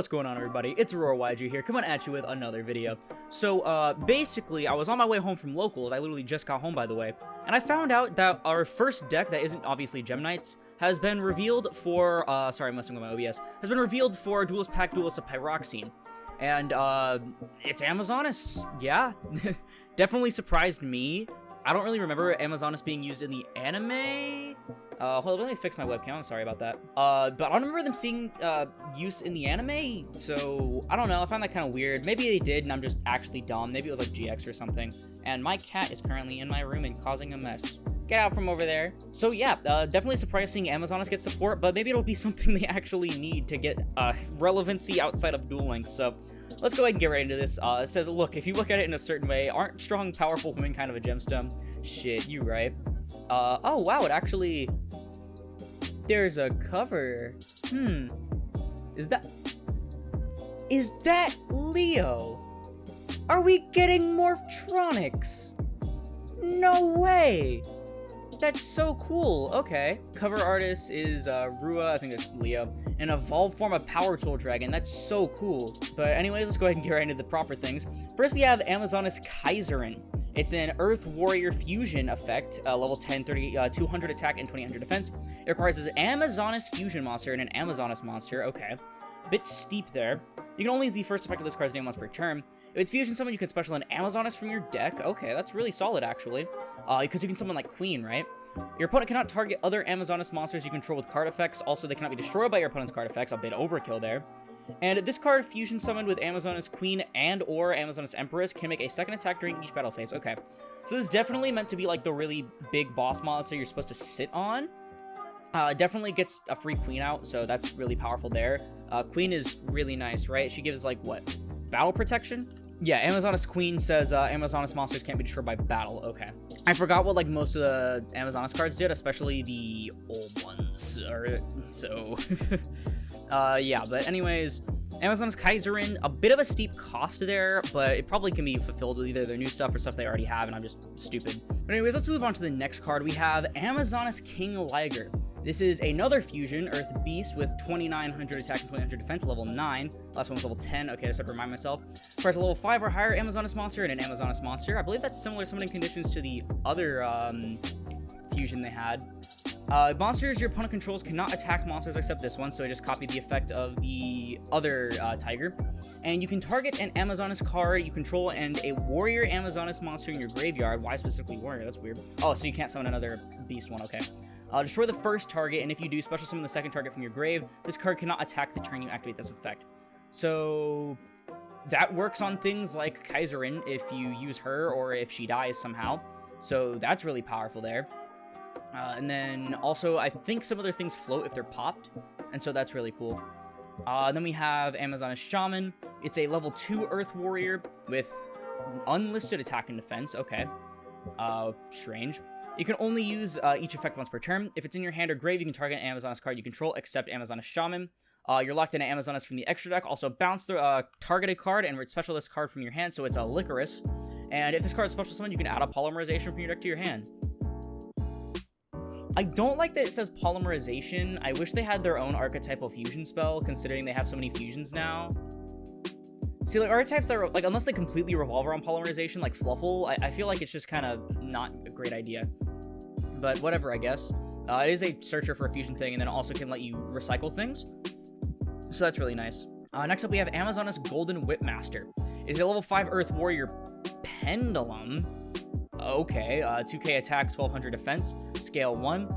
What's going on, everybody? It's Aurora YG here, coming at you with another video. So, basically, I was on my way home from locals. I literally just got home, by the way, and I found out that our first deck that isn't obviously Gem Knights has been revealed for, sorry, I'm messing with my OBS, has been revealed for Duelist Pack Duelists of Pyroxene. And, it's Amazonas. Yeah, definitely surprised me. I don't really remember Amazonas being used in the anime. Hold on, let me fix my webcam. I'm sorry about that. But I don't remember them seeing use in the anime, so I don't know. I found that kind of weird. Maybe they did, and I'm just actually dumb. Maybe it was like GX or something. And my cat is currently in my room and causing a mess. Get out from over there. So yeah, definitely surprised seeing Amazonas get support, but maybe it'll be something they actually need to get relevancy outside of dueling. So let's go ahead and get right into this. It says, look, if you look at it in a certain way, aren't strong, powerful women kind of a gemstone? Shit, you right. Oh wow, it actually... There's a cover. Is that Leo? Are we getting Morphtronics? No way! That's so cool. Okay. Cover artist is Rua, I think that's Leo. An evolved form of Power Tool Dragon. That's so cool. But anyways, let's go ahead and get right into the proper things. First, we have Amazonas Kaiserin. It's an Earth Warrior Fusion effect, level 10, 200 attack and 2800 defense. It requires an Amazonas Fusion monster and an Amazonas monster. Okay. Bit steep there. You can only use the first effect of this card's name once per turn. If it's fusion summon, you can special an Amazonas from your deck. Okay, that's really solid, actually. Because you can summon, like, Queen, right? Your opponent cannot target other Amazonas monsters you control with card effects. Also, they cannot be destroyed by your opponent's card effects. A bit overkill there. And this card, fusion summoned with Amazonas Queen and or Amazonas Empress, can make a second attack during each battle phase. Okay. So this is definitely meant to be, like, the really big boss monster you're supposed to sit on. Definitely gets a free Queen out, so that's really powerful there. Queen is really nice, right? She gives, like, what? Battle protection? Yeah, Amazonas Queen says Amazonas monsters can't be destroyed by battle. Okay. I forgot what, like, most of the Amazonas cards did, especially the old ones. So, yeah, but anyways, Amazonas Kaiserin, a bit of a steep cost there, but it probably can be fulfilled with either their new stuff or stuff they already have, and I'm just stupid. But anyways, let's move on to the next card. We have Amazonas King Liger. This is another fusion, Earth Beast, with 2900 attack and 2800 defense, level 9. Last one was level 10. Okay, just have to remind myself. Requires a level 5 or higher Amazonas monster and an Amazonas monster. I believe that's similar summoning conditions to the other fusion they had. Monsters your opponent controls cannot attack monsters except this one, so I just copied the effect of the other tiger. And you can target an Amazonas card you control and a warrior Amazonas monster in your graveyard. Why specifically warrior? That's weird. Oh, so you can't summon another beast one. Okay. Destroy the first target, and if you do, special summon the second target from your grave. This card cannot attack the turn you activate this effect. So that works on things like Kaiserin if you use her or if she dies somehow. So that's really powerful there. And then also, I think some other things float if they're popped, and so that's really cool. Then we have Amazonas Shaman. It's a level 2 Earth Warrior with unlisted attack and defense. Okay. Strange. You can only use each effect once per turn. If it's in your hand or grave, you can target an Amazonas card you control, except Amazonas Shaman. You're locked into Amazonas from the extra deck. Also, bounce the targeted card and special this card from your hand, so it's a Licorice. And if this card is special summon, you can add a Polymerization from your deck to your hand. I don't like that it says Polymerization. I wish they had their own archetypal fusion spell, considering they have so many fusions now. See, like, archetypes that are, like, unless they completely revolve around Polymerization, like Fluffle, I feel like it's just kind of not a great idea. But whatever, I guess. It is a searcher for a fusion thing, and then it also can let you recycle things. So that's really nice. Next up, we have Amazonas Golden Whipmaster. It's a level 5 Earth Warrior Pendulum. Okay, 2k attack, 1200 defense, scale 1.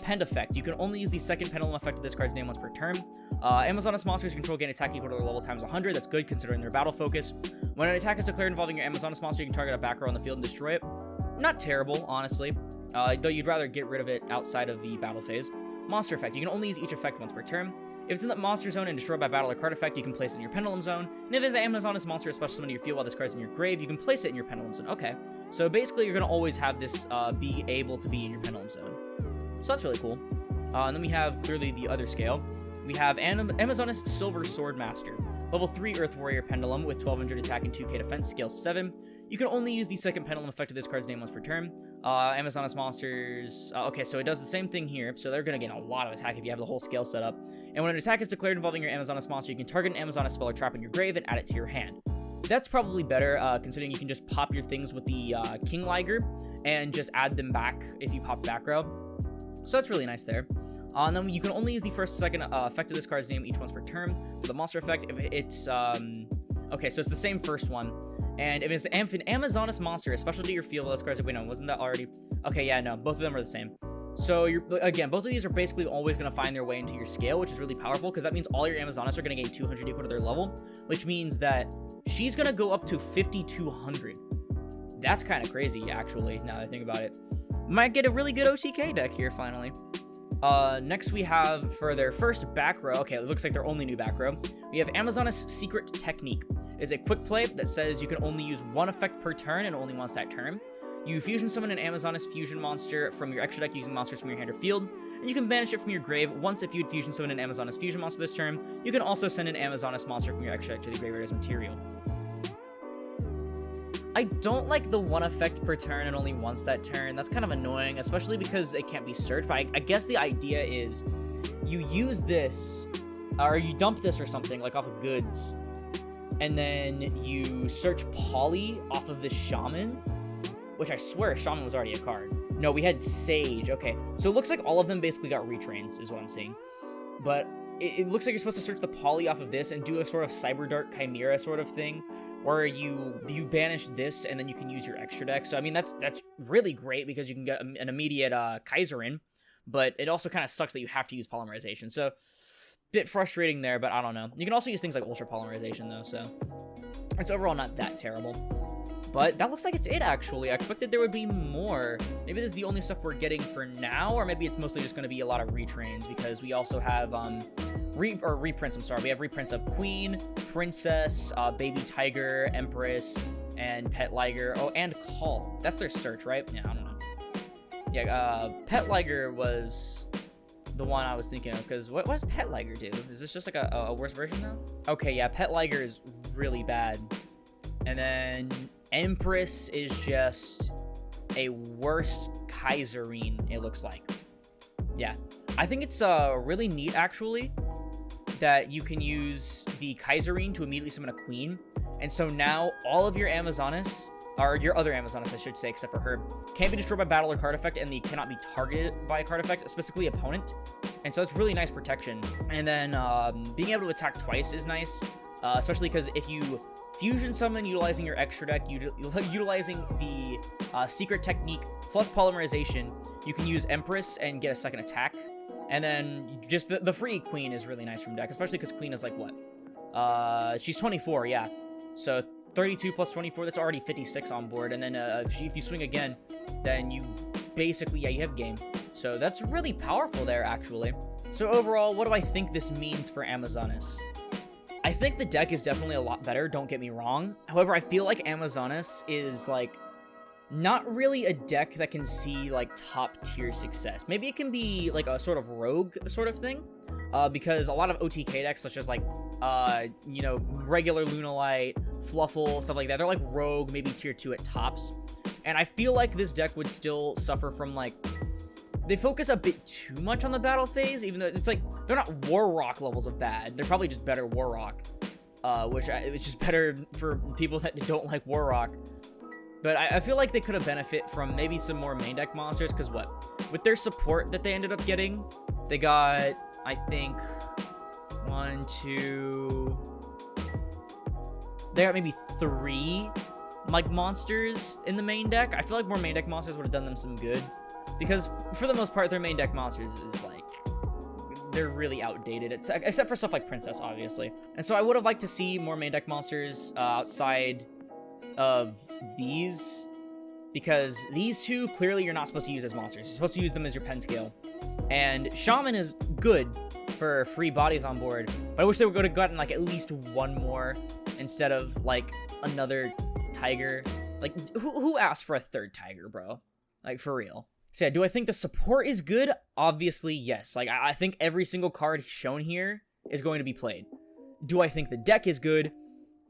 Pend effect. You can only use the second pendulum effect of this card's name once per turn. Amazonas monsters you control gain attack equal to their level times 100. That's good considering their battle focus. When an attack is declared involving your Amazonas monster, you can target a back row on the field and destroy it. Not terrible, honestly. Though you'd rather get rid of it outside of the battle phase. Monster effect. You can only use each effect once per turn. If it's in the monster zone and destroyed by battle or card effect, you can place it in your pendulum zone. And if it's an Amazonas monster special summon to your field while this card's in your grave, you can place it in your pendulum zone. Okay. So basically, you're going to always have this be able to be in your pendulum zone. So that's really cool. And then we have clearly the other scale. We have Amazonas Silver Sword Master. Level 3 Earth Warrior Pendulum with 1200 attack and 2k defense, scale 7. You can only use the second pendulum effect of this card's name once per turn. Amazoness monsters. Okay, so it does the same thing here. So they're going to gain a lot of attack if you have the whole scale set up. And when an attack is declared involving your Amazoness monster, you can target an Amazoness spell or trap in your grave and add it to your hand. That's probably better, considering you can just pop your things with the King Liger and just add them back if you pop back row. So that's really nice there. And then you can only use the first and second effect of this card's name each once per turn. For the monster effect, if it's okay, so it's the same first one. And if it's an Amazoness monster, a special to your field, those cards. Wait, no, wasn't that already? Okay, yeah, no, both of them are the same. So again, both of these are basically always going to find their way into your scale, which is really powerful because that means all your Amazoness are going to gain 200 equal to their level, which means that she's going to go up to 5,200. That's kind of crazy, actually, now that I think about it. Might get a really good OTK deck here, finally. Next we have, for their first back row, okay, it looks like their only new back row, we have Amazoness Secret Technique. It's a quick play that says you can only use one effect per turn and only once that turn. You fusion summon an Amazoness fusion monster from your extra deck using monsters from your hand or field, and you can banish it from your grave once if you'd fusion summon an Amazoness fusion monster this turn. You can also send an Amazoness monster from your extra deck to the graveyard as material. I don't like the one effect per turn and only once that turn. That's kind of annoying, especially because it can't be searched. But I guess the idea is you use this, or you dump this or something, like off of goods, and then you search Poly off of the Shaman, which I swear Shaman was already a card. No, we had Sage. Okay, so it looks like all of them basically got retrains, is what I'm seeing. But it looks like you're supposed to search the Poly off of this and do a sort of Cyber Dart Chimera sort of thing, where you banish this and then you can use your extra deck. So I mean that's really great because you can get an immediate Kaiser in, but it also kind of sucks that you have to use polymerization. So bit frustrating there, but I don't know. You can also use things like ultra polymerization though, so it's overall not that terrible. But that looks like it's it, actually. I expected there would be more. Maybe this is the only stuff we're getting for now, or maybe it's mostly just going to be a lot of retrains, because we also have reprints, I'm sorry. We have reprints of Queen, Princess, Baby Tiger, Empress, and Pet Liger. Oh, and Call. That's their search, right? Yeah, I don't know. Yeah, Pet Liger was the one I was thinking of, because what does Pet Liger do? Is this just like a worse version now? Okay, yeah, Pet Liger is really bad. And then Empress is just a worst Kaiserine, it looks like. Yeah, I think it's really neat, actually, that you can use the Kaiserine to immediately summon a Queen. And so now all of your Amazoness, or your other Amazoness, I should say, except for her, can't be destroyed by battle or card effect, and they cannot be targeted by a card effect, specifically opponent. And so that's really nice protection. And then being able to attack twice is nice, especially because if you fusion summon utilizing your extra deck, utilizing the secret technique plus polymerization, you can use Empress and get a second attack. And then just the free Queen is really nice from deck, especially because Queen is like what? She's 24, yeah. So 32 plus 24, that's already 56 on board. And then if you swing again, then you basically, yeah, you have game. So that's really powerful there, actually. So overall, what do I think this means for Amazoness? I think the deck is definitely a lot better, don't get me wrong. However, I feel like Amazoness is, like, not really a deck that can see, like, top-tier success. Maybe it can be, like, a sort of rogue sort of thing, because a lot of OTK decks, such as, like, you know, regular Lunalight, Fluffle, stuff like that, they're, like, rogue, maybe tier 2 at tops. And I feel like this deck would still suffer from, like, they focus a bit too much on the battle phase, even though it's like, they're not War Rock levels of bad. They're probably just better War Rock, which is just better for people that don't like War Rock. But I feel like they could have benefit from maybe some more main deck monsters, because what? With their support that they ended up getting, they got, I think, they got maybe 3, like, monsters in the main deck. I feel like more main deck monsters would have done them some good. Because, for the most part, their main deck monsters is, like, they're really outdated, except for stuff like Princess, obviously. And so I would have liked to see more main deck monsters outside of these, because these two, clearly you're not supposed to use as monsters. You're supposed to use them as your pen scale. And Shaman is good for free bodies on board, but I wish they would have gotten, like, at least one more instead of, like, another Tiger. Like, who asked for a third Tiger, bro? Like, for real. So yeah, do I think the support is good? Obviously, yes. Like, I think every single card shown here is going to be played. Do I think the deck is good?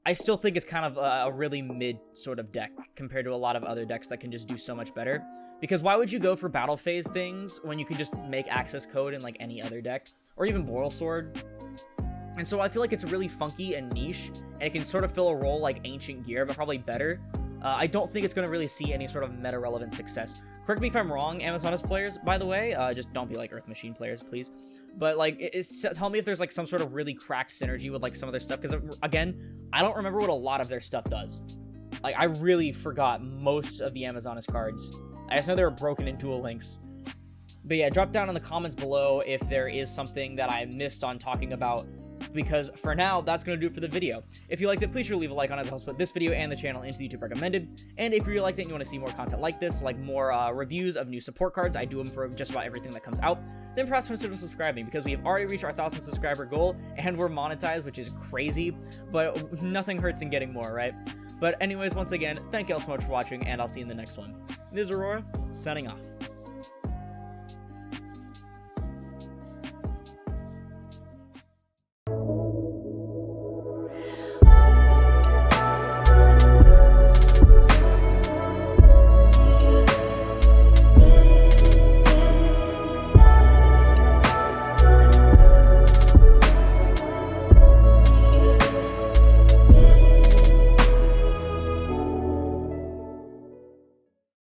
I still think it's kind of a really mid sort of deck compared to a lot of other decks that can just do so much better. Because why would you go for battle phase things when you can just make access code in like any other deck? Or even Boral Sword. And so I feel like it's really funky and niche, and it can sort of fill a role like Ancient Gear, but probably better. I don't think it's going to really see any sort of meta-relevant success. Correct me if I'm wrong, Amazonas players, by the way. Just don't be like Earth Machine players, please. But, like, tell me if there's, like, some sort of really cracked synergy with, like, some of their stuff. Because, again, I don't remember what a lot of their stuff does. Like, I really forgot most of the Amazonas cards. I just know they were broken into Duel Links. But, yeah, drop down in the comments below if there is something that I missed on talking about, because for now, that's going to do it for the video. If you liked it, please sure to leave a like on it, as it helps put this video and the channel into the YouTube recommended. And if you really liked it and you want to see more content like this, like more reviews of new support cards, I do them for just about everything that comes out, then perhaps consider subscribing, because we have already reached our 1,000 subscriber goal, and we're monetized, which is crazy, but nothing hurts in getting more, right? But anyways, once again, thank you all so much for watching, and I'll see you in the next one. This is Aurora, signing off.